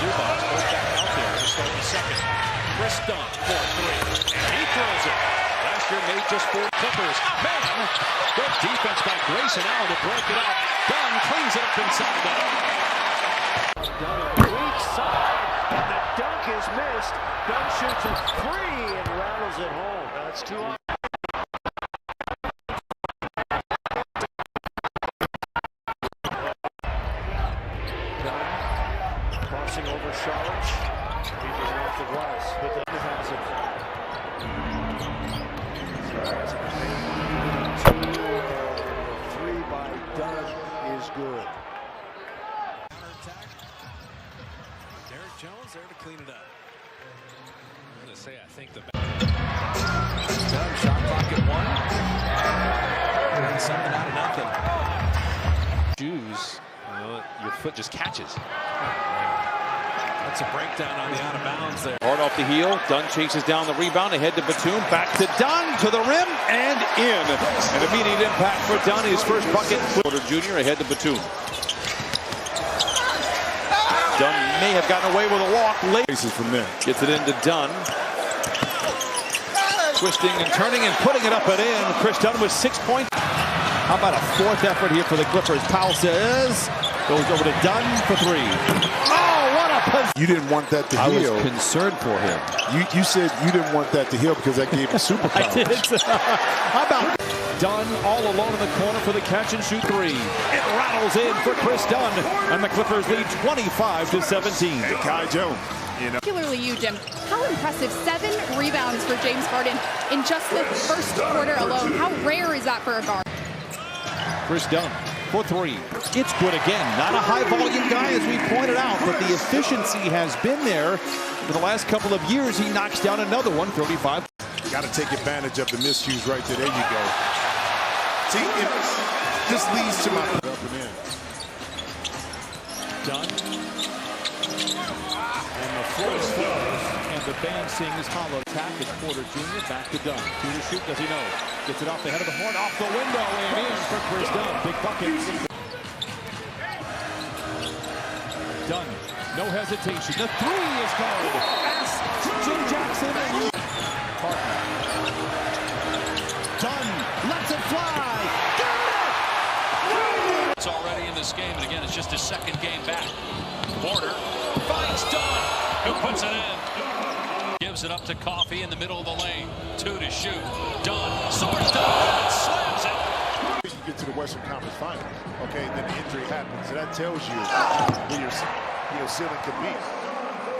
toolbox. Goes back out there to start the second. Kris Dunn for three, and he throws it. Last year made just 4 Clippers. Man, good defense by Grayson Allen to break it up. Dunn cleans it up inside that. Dunn on the weak side, and the dunk is missed. Dunn shoots a 3 and rattles it home. That's 2 on. Crossing over Charlotte. Leaving off the glass, but Dunn has it. So 3 by Dunn is good. Counter-attack. Derek Jones there to clean it up. I'm going to say, I think the Dunn shot clock at 1. And something out of nothing. Shoes, your foot just catches. That's a breakdown on the out of bounds there. Hard off the heel. Dunn chases down the rebound. Ahead to Batum. Back to Dunn. To the rim and in. An immediate impact for Dunn. His first bucket. Porter Jr. ahead to Batum. Dunn may have gotten away with a walk late. From there. Gets it into Dunn. Twisting and turning and putting it up and in. Kris Dunn with 6 points. How about a 4th effort here for the Clippers? Powell says. Goes over to Dunn for 3. Oh, what a position. You didn't want that to heal. I was concerned for him. You said you didn't want that to heal because that gave him superpowers. I did. How about Dunn all alone in the corner for the catch and shoot 3. It rattles in for Kris Dunn, and the Clippers lead 25-17. Hey, Kai Jones. You know. Particularly you, Jim. How impressive. 7 rebounds for James Harden in just the first quarter alone. How rare is that for a guard? Kris Dunn for 3. It's good again. Not a high-volume guy, as we pointed out, but the efficiency has been there for the last couple of years. He knocks down another one, 35. Got to take advantage of the miscues right there. There you go. See, this leads to my up and in. Dunn. And the floor is closed, and the band sings hollow tap. It's Porter Jr. back to Dunn. 2 to shoot. Does he know? Gets it off the head of the horn, off the window, and in for Kris Dunn. Big bucket. Dunn, no hesitation. The 3 is good. As Jim Jackson and partner. Dunn lets it fly. Got it! It's already in this game, and again, it's just his 2nd game back. Porter finds Dunn, who puts it in. Gives it up to Coffee in the middle of the lane. 2 to shoot. Dunn soars down and slams it. You get to the Western Conference Finals, okay, and then the injury happens, and that tells you where your ceiling could be.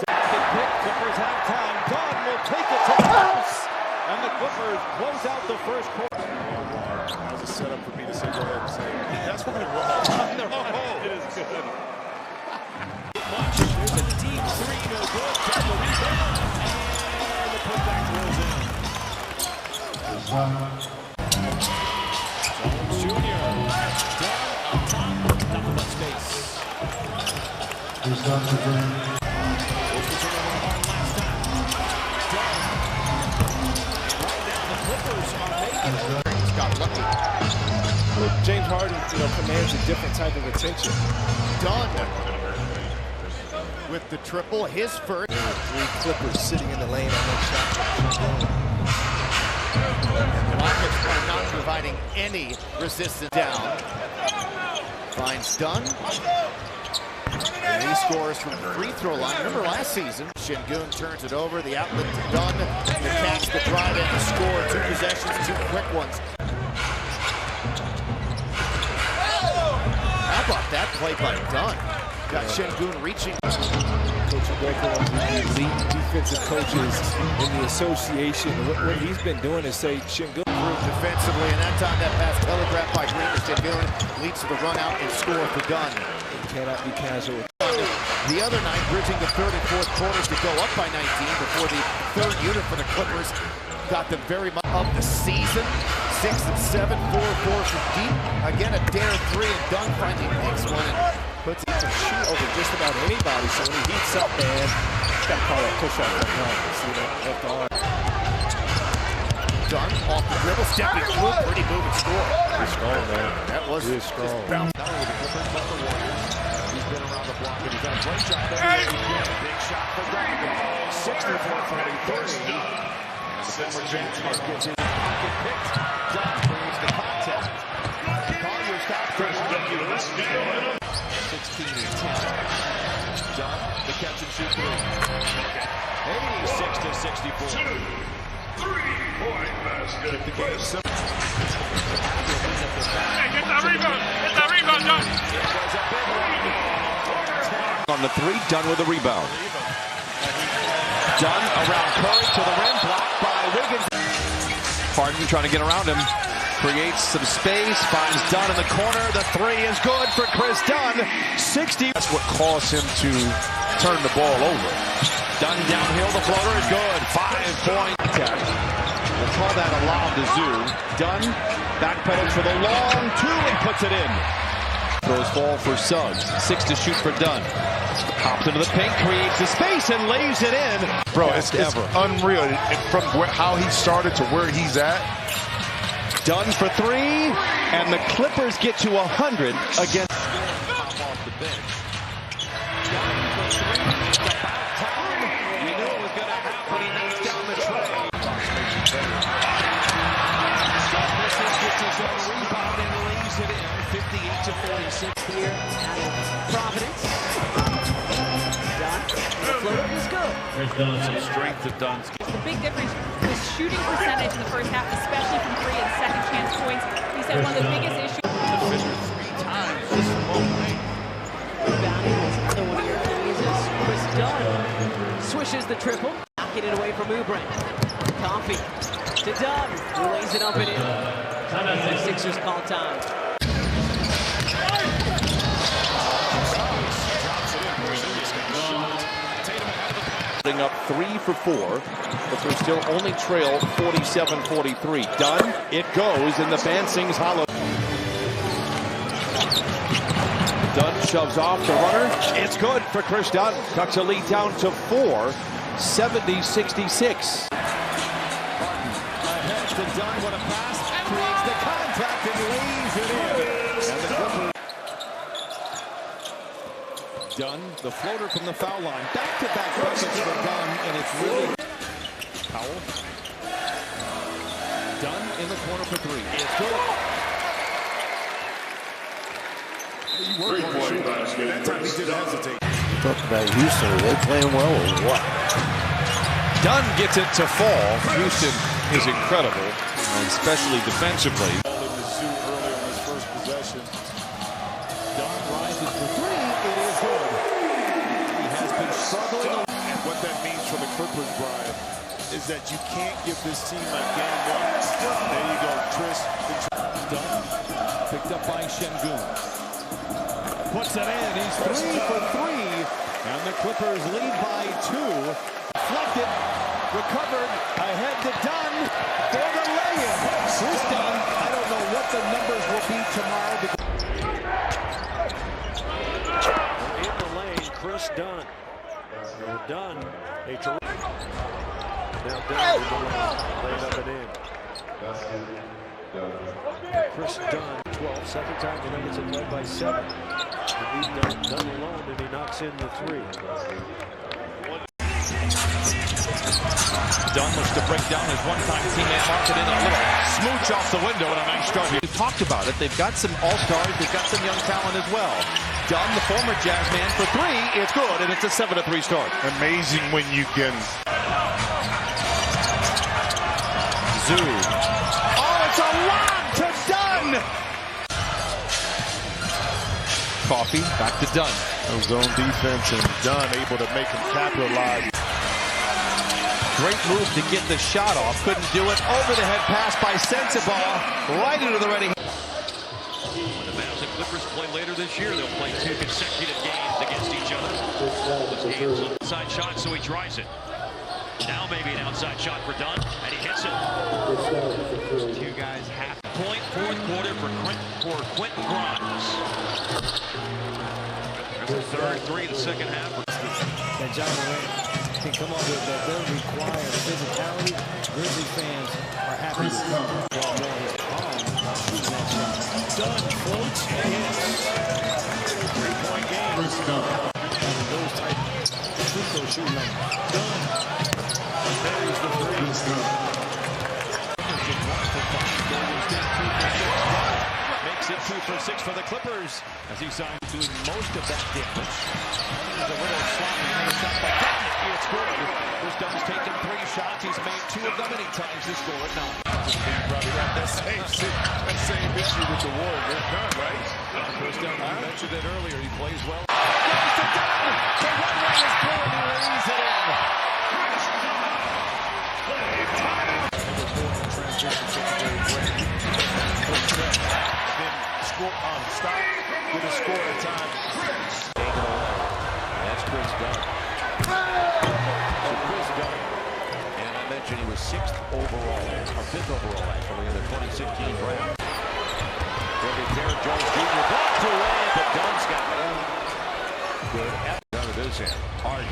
Clippers have time. Dunn will take it to the house, and the Clippers close out the first quarter. That was a setup for me to say, go ahead and say, that's what it was. It is good. There's a deep 3, no good. Double rebound, and the putback rolls in. Jones Jr. Down on top, nothing but space. Last time. Right now, the Clippers are making it. He's got lucky. Well, James Harden, commands a different type of attention. Dunn with the triple, his first. 3 Clippers sitting in the lane on that shot. The Rockets are not providing any resistance down. Finds Dunn. And he scores from the free throw line. Remember last season, Şengün turns it over, the outlet to Dunn, the catch, the drive, and the score. 2 possessions, 2 quick ones. How about that play by Dunn? Got Şengün reaching. Coach Greco, elite defensive coaches in the association. What he's been doing is say Şengün Defensively, and that time that pass telegraphed by Green to Şengün leads to the run out and score for Dunn. cannot be casual. The other night, bridging the 3rd and 4th quarters to go up by 19 before the 3rd unit for the Clippers got them very much of the season. 6 and 7, 4 from deep. Again, a dare 3, and Dunn finally makes one and puts it to shoot over just about anybody. So when he heats up, man, got to call that push-up. See that left arm. Dunn off the dribble, stepping through, pretty move and score. He's strong, man. That was just strong. Bounce. Not only the Clippers, but the Warriors. He's been around the block, and he's done a great job. 64-43. The former Jazz gets in pocket picked. Dunn brings the contact. Collier stops for 16-10. Dunn, the catch and shoot three. 86-64. 3-point basket. The game simple. Hey, get that rebound! Get that rebound, Dunn! On the three, Dunn with a rebound. Dunn around Curry to the rim, blocked by Wiggins. Harden trying to get around him. Creates some space, finds Dunn in the corner. The three is good for Kris Dunn. 60. That's what caused him to turn the ball over. Dunn downhill, the floater is good. 5-point attack. We'll call that a lob to Zoo. Dunn backpedals for the long two and puts it in. Throws ball for Suggs. 6 to shoot for Dunn. Hops into the paint, creates the space, and lays it in. Bro, it's unreal. From how he started to where he's at. Dunn for three, and the Clippers get to 100 against. Off the bench. Dunn for three. It's about time. You knew it was going to happen. He knocks down the tray. Kris gets his own rebound and lays it in. 58-46 here out of Providence. Dunn, the floater is good. Some strength to Dunn's. The big difference was shooting percentage in the first half, especially from three and second chance points. He said one of the biggest issues. Fisher 3 times just from away. Rebounding is another one of your keys as Kris Dunn swishes the triple. Knocking it away from Oubre. Coffee to Dunn, who lays it up and in. The Sixers call time. Up 3 for 4, but they're still only trail 47-43. Dunn, it goes, and the band sings hollow. Dunn shoves off the runner. It's good for Kris Dunn. Cuts a lead down to 4, 70-66. Ahead to Dunn with a pass, creates the contact and lays it in. And the Clippers. Dunn, the floater from the foul line. Back-to-back buckets for Dunn, and it's really Powell. Dunn in the corner for three. It's good. Three-point basket. That time he didn't hesitate. Talk about Houston. Are they playing well or what? Dunn gets it to fall. Houston is incredible, and especially defensively. Ball in the Zoo early on his first possession. Dunn rises for three. It is good. He has been struggling. And what that means for the Clippers, Brian, is that you can't give this team a game one. There you go, Kris. Dunn picked up by Şengün. Puts it in. He's 3 for 3. And the Clippers lead by 2. Deflected. Recovered. Ahead to Dunn for the lay-in. Kris Dunn. I don't know what the numbers will be tomorrow. In the lane, Kris Dunn. Dunn, a terrific. Now Dunn in the lane, laid up and in. Kris Dunn, 12, second time the Nuggets have led by 7. He leaves Dunn alone, and he knocks in the 3. Dunn looks to break down his one-time teammate, marks it in a little smooch off the window, and a nice start. We talked about it. They've got some all-stars. They've got some young talent as well. Dunn, the former Jazz man, for 3. It's good, and it's a 7-3 start. Amazing when you can. Zoo. Oh, it's a lob to Dunn! Coffee, back to Dunn. Zone defense, and Dunn able to make him capitalize. Great move to get the shot off. Couldn't do it. Over the head pass by Sensabaugh. Right into the ready. When the Mavs and Clippers play later this year, they'll play 2 consecutive games against each other. This game's an outside shot, so he tries it. Now maybe an outside shot for Dunn, and he hits it. Those 2 guys half point, fourth quarter for Quentin Grimes. There's the third 3 in the second half. And John Morant can come up with that very required physicality. Grizzly fans are happy to come. Dunn floats and hits. 3-point game. Those type free throw shooting line. Dunn. There's the three. Makes it 2 for 6 for the Clippers as he signed doing most of that damage. There's a little sloppy shot by Dunn. It's good. Kris Dunn's taken 3 shots. He's made 2 of them, and he ties the score at 9. Probably got that same issue with the Warriors. They're done, right? Kris Dunn, I mentioned it earlier. He plays well. Goes to Dunn. The runway is good. He lays it in. Stop with a score at time. That's Kris Dunn. So Kris Dunn, and I mentioned he was 6th overall, or 5th overall actually in the 2016 draft. Derrick Jones Jr. blocked away, but Dunn's got it. Good out of his hand. Harden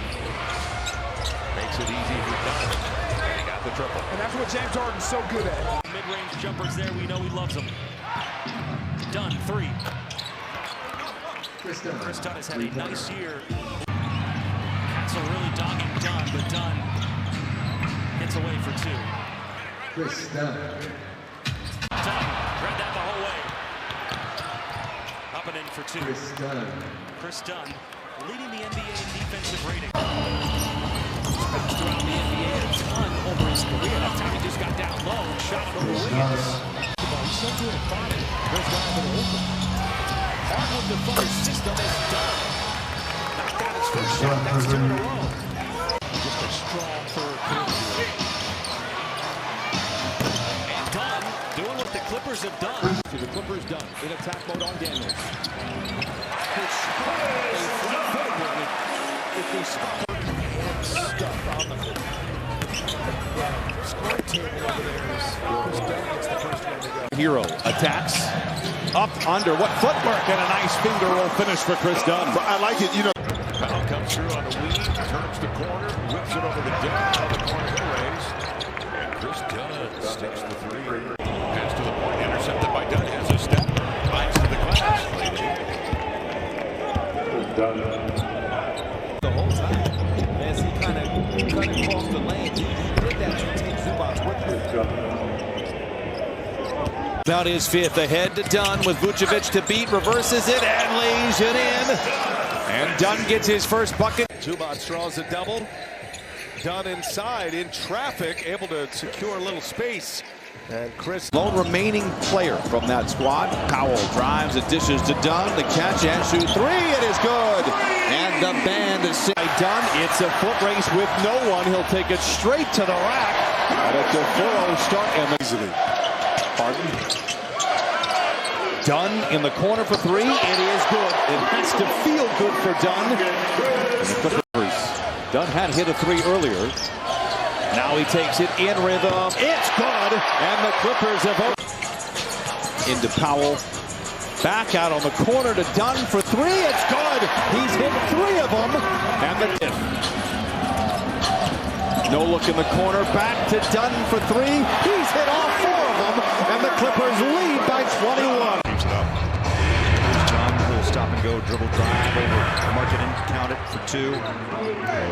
makes it easy for Dunn. He got the triple. And that's what James Harden's so good at. Mid-range jumpers there, we know he loves them. Dunn, 3. Kris Dunn has had a nice year. Castle really dogging Dunn, but Dunn gets away for 2. Kris Dunn. Dunn read that the whole way. Up and in for 2. Kris Dunn leading the NBA in defensive rating. Throughout the NBA, a ton over his career. That time he just got down low and shot it over Williams. He's so good at finding those guys that are open. Hardwood defender's system is done. Knocked out his first shot. That's 2 in a row. Just a strong third period. And Dunn doing what the Clippers have done. To the Clippers, Dunn in attack mode on Daniels. If they spot stuff on the scoring table over there is Kris Dunn gets the first one to go. Hero attacks. Up, under, what footwork, and a nice finger roll finish for Kris Dunn. I like it, you know. Foul comes through on the weave, turns the corner, whips it over to Dunn. The corner he raised. And Kris Dunn sticks the 3. Pass to the point, intercepted by Dunn. Has a step, finds to the glass. The whole time, as he kind of cut across the lane, he did that to take Zubac's with him. About his 5th, ahead to Dunn with Vucevic to beat, reverses it and lays it in. And Dunn gets his first bucket. Zubac draws a double. Dunn inside in traffic, able to secure a little space. And Kris, lone remaining player from that squad. Powell drives and dishes to Dunn. The catch and shoot 3. It is good. And the band is Dunn. It's a foot race with no one. He'll take it straight to the rack. And it's a 4-0 start. And easily. Harden. Dunn in the corner for 3. It is good. It has to feel good for Dunn. And the Clippers. Dunn had hit a 3 earlier. Now he takes it in rhythm. It's good. And the Clippers have opened. Into Powell. Back out on the corner to Dunn for 3. It's good. He's hit 3 of them. And the tip. No look in the corner. Back to Dunn for 3. He's hit all 4 of them. And the Clippers lead by 21. John will stop and go dribble drive over Marketing. Count it for 2.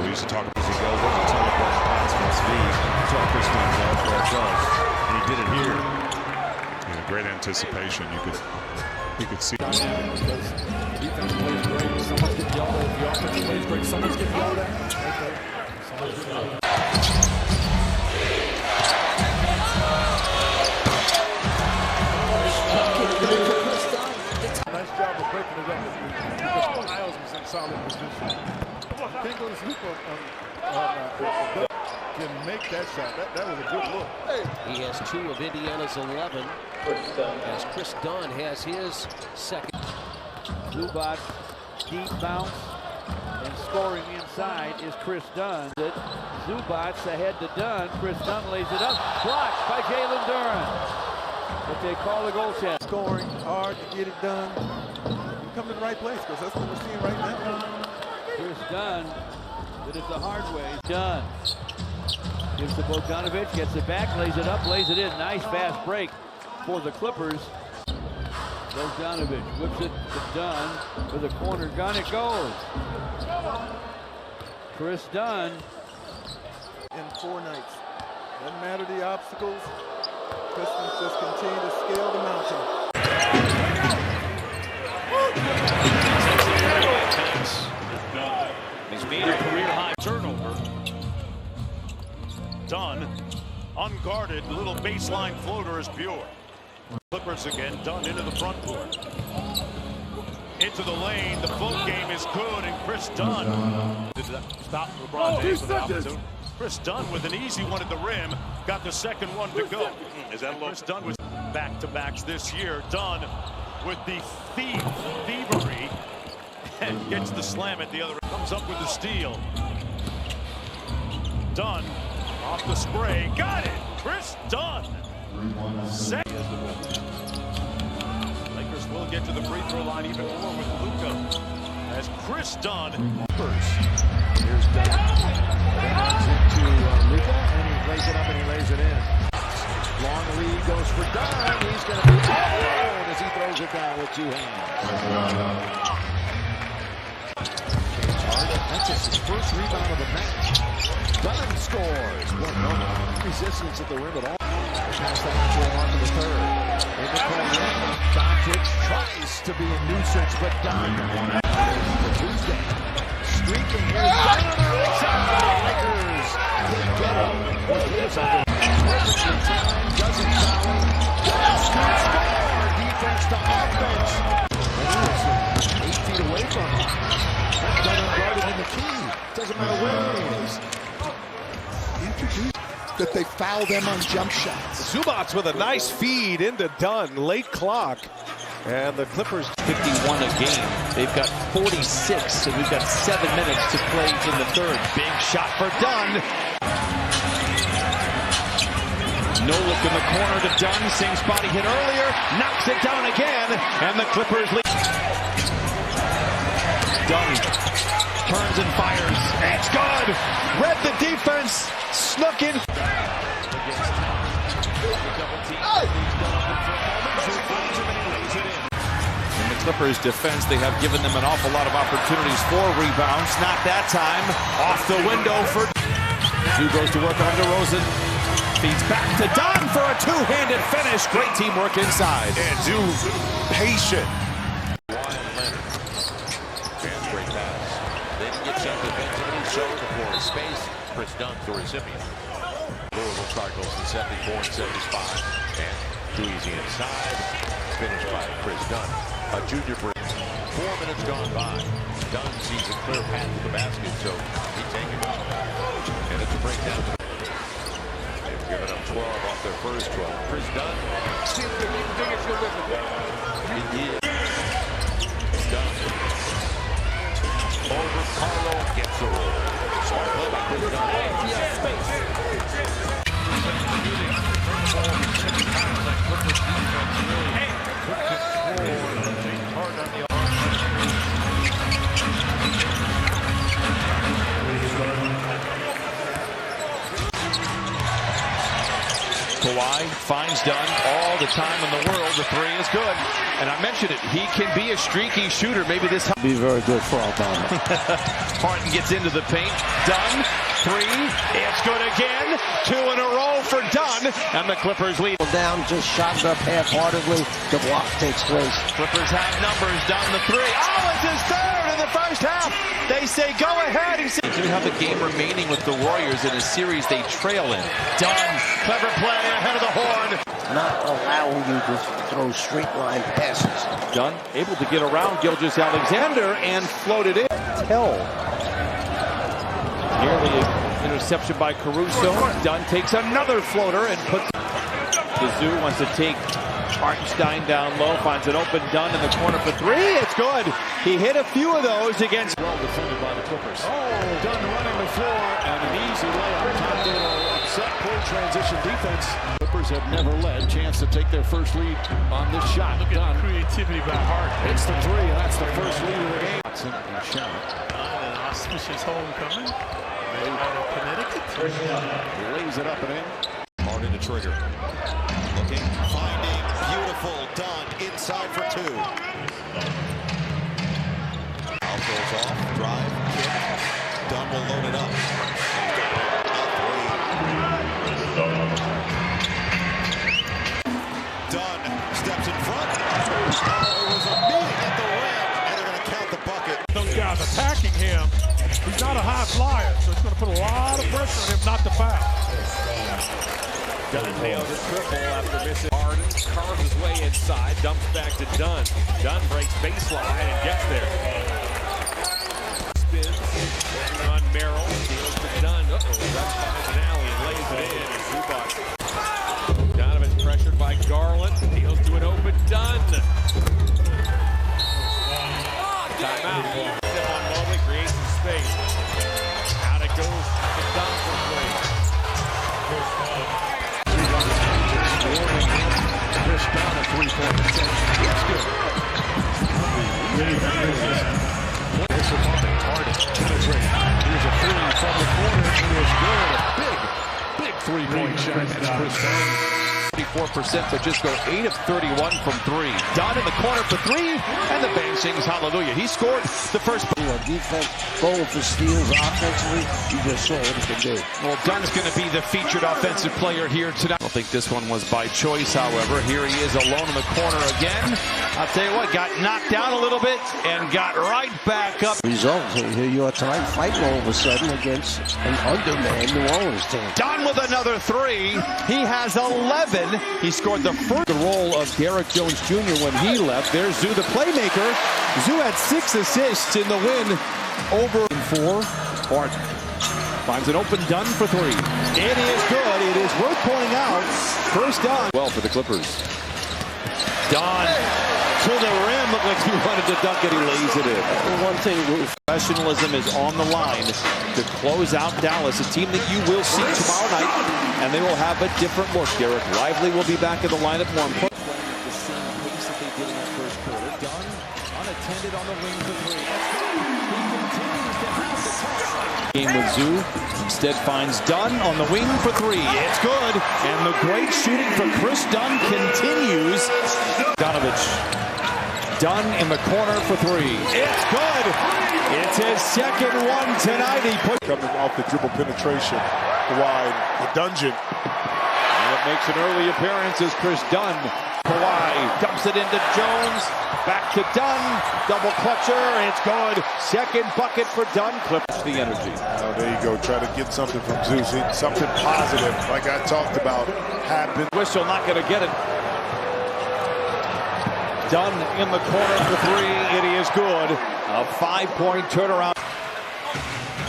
We used to talk years ago. What the telegraph pass must be. That's all Kris Dunn does. That does. And he did it here. Yeah, great anticipation. You could see. Defense plays great. Someone's getting yelled at. The offense plays great. Someone's getting yelled at. nice job of breaking it up. Because Miles was in solid position. Can't go to sleep on can make that shot. That was a good look. He has 2 of Indiana's 11. As Kris Dunn has his second. Zubac, deep bounce, and scoring inside is Kris Dunn. Zubac ahead to Dunn. Kris Dunn lays it up. Blocked by Jalen Duren. But they call the goal check. Scoring hard to get it done. You come to the right place because that's what we're seeing right now. Kris Dunn did it the hard way. Dunn gives to Bogdanovic, gets it back, lays it up, lays it in. Nice fast break for the Clippers. Bogdanovic whips it to Dunn with a corner gun. It goes. Kris Dunn. In 4 nights. Doesn't matter the obstacles. Pistons just continue to scale the mountain. He's made a career-high turnover. Dunn, unguarded, little baseline floater is pure. Clippers again, Dunn into the front court. Into the lane, the float game is good, and Kris Dunn did stop LeBron James with an opportunity. Kris Dunn with an easy one at the rim, got the second one to go. Is that Kris Dunn was back-to-backs this year. Dunn with the thievery and gets the slam at the other. Comes up with the steal. Dunn off the spray, got it. Kris Dunn. Lakers will get to the free throw line even more with Luka as Kris Dunn. Here's Dunn. Into Luka, and he lays it up and he lays it in. Long lead goes for Dunn. He's going to be all alone as he throws it down with 2 hands. That's his first rebound of the match. Dunn scores. Well, no resistance at the rim at all. Pass that on to the third. In the corner, Doncic tries to be a nuisance, but Dunn. For Tuesday. Streaking here. Dunn on the right side. Lakers get it. Perfectly timed. Doesn't foul. Dunn score. Defense to offense. And he was 8 feet away from him. Dunn unguarded in the key. Doesn't matter where he is. Introduce that they foul them on jump shots. Zubac with a nice feed into Dunn, late clock. And the Clippers 51 a game. They've got 46, and we've got 7 minutes to play in the third. Big shot for Dunn. No look in the corner to Dunn. Same spot he hit earlier. Knocks it down again, and the Clippers lead. Dunn turns and fires. It's good. Read the defense. Snuck in. In the Clippers' defense, they have given them an awful lot of opportunities for rebounds. Not that time. Off the window for Zoo goes to work on DeRozan. Feeds back to Dunn for a 2-handed finish. Great teamwork inside. And Zoo patient. Great pass. Then he gets up defensively, shows the floor of space. Kris Dunn, the recipient. Louisville Cardinals in 74 and 75. And too easy inside. Finished by Kris Dunn. A junior break. 4 minutes gone by. Dunn sees a clear path to the basket, so he takes it. And it's a breakdown. They've given up 12 off their first 12. Kris Dunn. See if they can dig it to with it. He did. Dunn. Over Carlo, gets the roll. Smart play by Kris Dunn. Kawhi finds Dunn all the time in the world. The 3 is good. And I mentioned it. He can be a streaky shooter. Maybe this be very good for Alabama. Harden gets into the paint. Dunn, 3. It's good again. 2 in a row for Dunn. And the Clippers lead. Down, just shot it up half-heartedly. The block takes place. Clippers have numbers. Dunn the 3. Oh, it's his 3rd in the first half. They say go ahead. He said, do have a game remaining with the Warriors in a series they trail in. Dunn, clever play ahead of the horn. Not allowing you to throw straight line passes. Dunn able to get around Gilgeous-Alexander and float it in. Tell. Nearly an interception by Caruso. Dunn takes another floater and puts. Zoo wants to take Hartenstein down low, finds an open Dunn in the corner for 3. It's good. He hit a few of those against. Well defended by the Clippers. Oh, Dunn running the floor and an easy layup. Time to upset poor transition defense. Clippers have never led. Chance to take their first lead on this shot. Look at the creativity by Hart. It's the 3, and that's the first lead of the game. And shot. An auspicious homecoming. Out of Connecticut. He lays it up and in. Martin to trigger. Looking, finding, beautiful, Dunn inside for 2. Foul goes off, drive, kick. Dunn will load it up. Dunn steps in front. Oh, it was a meeting at the rim, and they're going to count the bucket. Those guys attacking him. He's not a high flyer, so it's going to put a lot of pressure on him not to foul. Dunn nails a triple after missing. Harden carves his way inside, dumps back to Dunn. Dunn breaks baseline and gets there. Spins on Merrill, deals to Dunn. Runs behind an alley and lays it in. And Zubac. Donovan's pressured by Garland. Deals to an open Dunn. Timeout. Step on Mobley, creates some space. Out it goes to Dunn for three. Kris Dunn, a three-point attempt. That's good. It's a moment. Harden penetrating. Here's a three from the corner. It is good. A big three-point shot. That's Kris Dunn. 34%, so just go 8 of 31 from 3. Dunn in the corner for 3, and the band sings hallelujah. He scored the first. Defense, goal for steals offensively. You just saw what he can do. Well, Dunn's going to be the featured offensive player here tonight. I don't think this one was by choice, however. Here he is alone in the corner again. I'll tell you what, got knocked down a little bit and got right back up. Result, here you are tonight fighting all of a sudden against an undermanned New Orleans team. Dunn with another 3. He has 11. He scored the first. The role of Derrick Jones Jr. when he left. There's Zoo, the playmaker. Zoo had 6 assists in the win over 4. Harden finds an open Dunn for 3. It is good. It is worth pointing out. First down. Well for the Clippers. Dunn to the rim. Looked like he wanted to dunk it. He lays it in. One thing, Professionalism is on the line to close out Dallas, a team that you will see tomorrow night, and they will have a different look. Derek Lively will be back in the lineup more important. The same pace that they did in that first quarter. Dunn unattended on the wing for 3. He continues to have the touch. Game with Zoo. Instead finds Dunn on the wing for 3. It's good. And the great shooting for Kris Dunn continues. Donovich. Dunn in the corner for 3. It's good. It's his second one tonight. He put coming off the dribble penetration wide, the dungeon. And it makes an early appearance as Kris Dunn. Kawhi dumps it into Jones. Back to Dunn. Double clutcher. It's good. Second bucket for Dunn. Clips the energy. Oh, there you go. Try to get something from Zeus. Something positive, like I talked about, happened. Whistle not going to get it. Dunn in the corner for 3. It is good. A 5-point turnaround.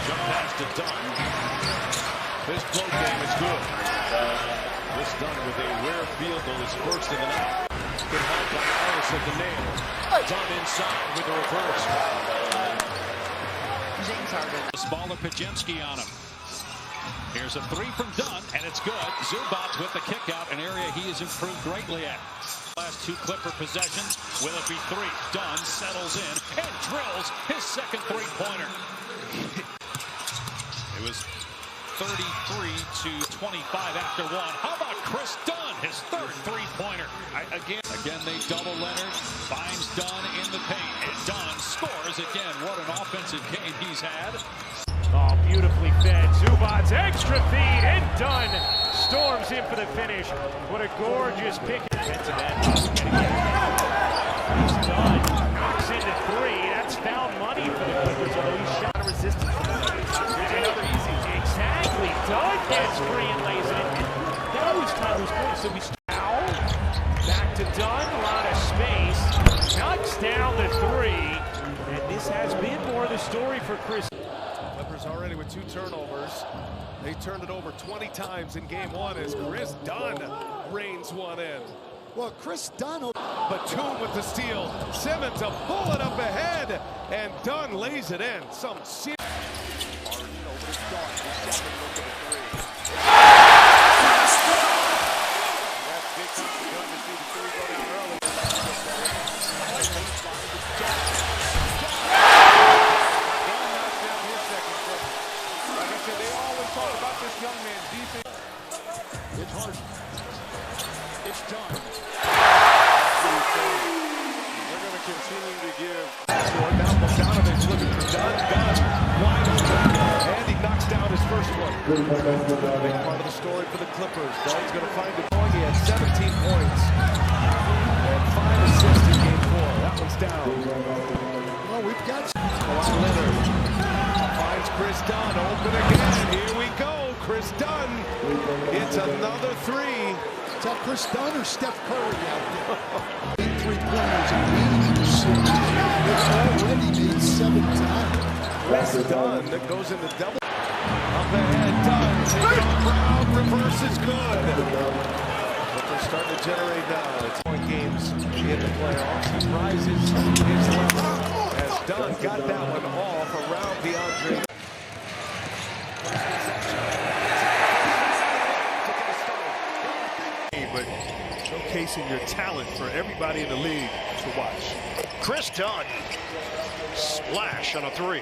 Jump pass to Dunn. This float game is good. Kris Dunn with a rare field goal is first in the night. Good help by Ellis at the nail. Dunn inside with the reverse. James Harden. Smaller Pajemski on him. Here's a 3 from Dunn, and it's good. Zubac with the kick out, an area he has improved greatly at. Last 2 Clipper possessions. Will it be 3? Dunn settles in and drills his second 3-pointer. It was 33-25 after 1. How about Kris Dunn, his third 3-pointer? Again, they double Leonard. Finds Dunn in the paint, and Dunn scores again. What an offensive game he's had. Oh, beautifully fed. Zubac's extra feed, and Dunn storms in for the finish. What a gorgeous pick. Defensive end. He's done. Knocks into 3. That's foul money for the Clippers, although he shot a resistance from the Nuggets. Here's another easy. Exactly. Dunn gets free and lays it in. Those times points. So we foul. Back to Dunn. A lot of space. Knocks down the 3. And this has been more of the story for Kris. Clippers already with 2 turnovers. They turned it over 20 times in game 1 as Kris Dunn reins one in. Well, Kris Dunn, Batum with the steal. Simmons a bullet up ahead, and Dunn lays it in. Some serious. It's Harden. It's Dunn. They're going to continue to give. Now Bogdanovich looking for Dunn. Dunn wide open. Big part of the story for the Clippers. Dunn's going to find it going. He had 17 points and 5 assists in game 4. That one's down. Well, we've got Kawhi Leonard finds Kris Dunn. Open again. Here we go. Kris Dunn. It's another 3. Is that Kris Dunn or Steph Curry out there? 3-pointers and leading 6. It's already made 7 times. Kris Dunn that goes into double. Up ahead, Dunn. Taking on crowd. Reverse is good. But they're starting to generate now. It's point games in the playoffs. He rises his level as Dunn got that one off around DeAndre. But showcasing your talent for everybody in the league to watch. Kris Dunn, splash on a 3.